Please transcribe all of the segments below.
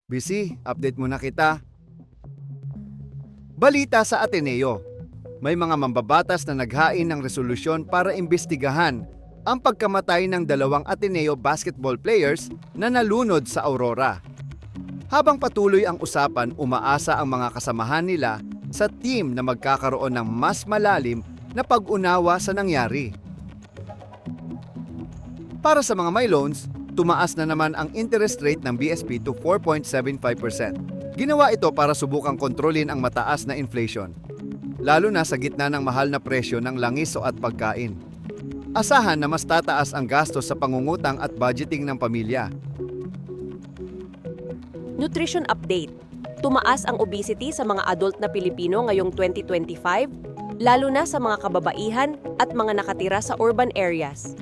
Busy, update muna kita. Balita sa Ateneo. May mga mambabatas na naghain ng resolusyon para imbestigahan ang pagkamatay ng dalawang Ateneo basketball players na nalunod sa Aurora. Habang patuloy ang usapan, umaasa ang mga kasamahan nila sa team na magkakaroon ng mas malalim na pag-unawa sa nangyari. Para sa mga may loans, tumaas na naman ang interest rate ng BSP to 4.75%. Ginawa ito para subukang kontrolin ang mataas na inflation, lalo na sa gitna ng mahal na presyo ng langis at pagkain. Asahan na mas tataas ang gastos sa pangungutang at budgeting ng pamilya. Nutrition update. Tumaas ang obesity sa mga adult na Pilipino ngayong 2025, lalo na sa mga kababaihan at mga nakatira sa urban areas.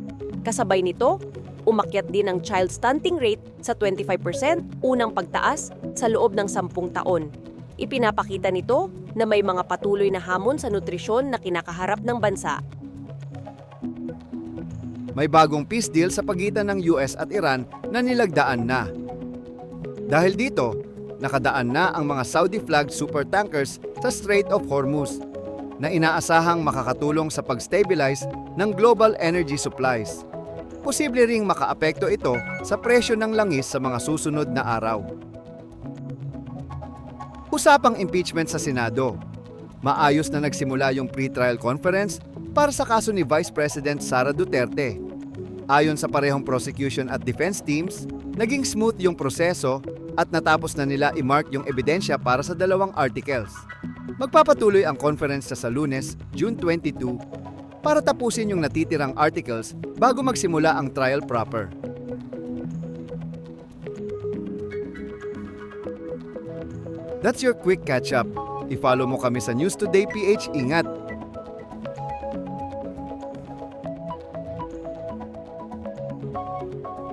Kasabay nito, umakyat din ang child stunting rate sa 25%, unang pagtaas sa loob ng 10 taon. Ipinapakita nito na may mga patuloy na hamon sa nutrisyon na kinakaharap ng bansa. May bagong peace deal sa pagitan ng US at Iran na nilagdaan na. Dahil dito, nakadaan na ang mga Saudi-flagged supertankers sa Strait of Hormuz na inaasahang makakatulong sa pag-stabilize ng global energy supplies. Posible ring makaapekto ito sa presyo ng langis sa mga susunod na araw. Usapang impeachment sa Senado. Maayos na nagsimula yung pre-trial conference para sa kaso ni Vice President Sara Duterte. Ayon sa parehong prosecution at defense teams, naging smooth yung proseso at natapos na nila i-mark yung ebidensya para sa dalawang articles. Magpapatuloy ang conference sa Lunes, June 22, para tapusin yung natitirang articles bago magsimula ang trial proper. That's your quick catch-up. I-follow mo kami sa News Today PH. Ingat!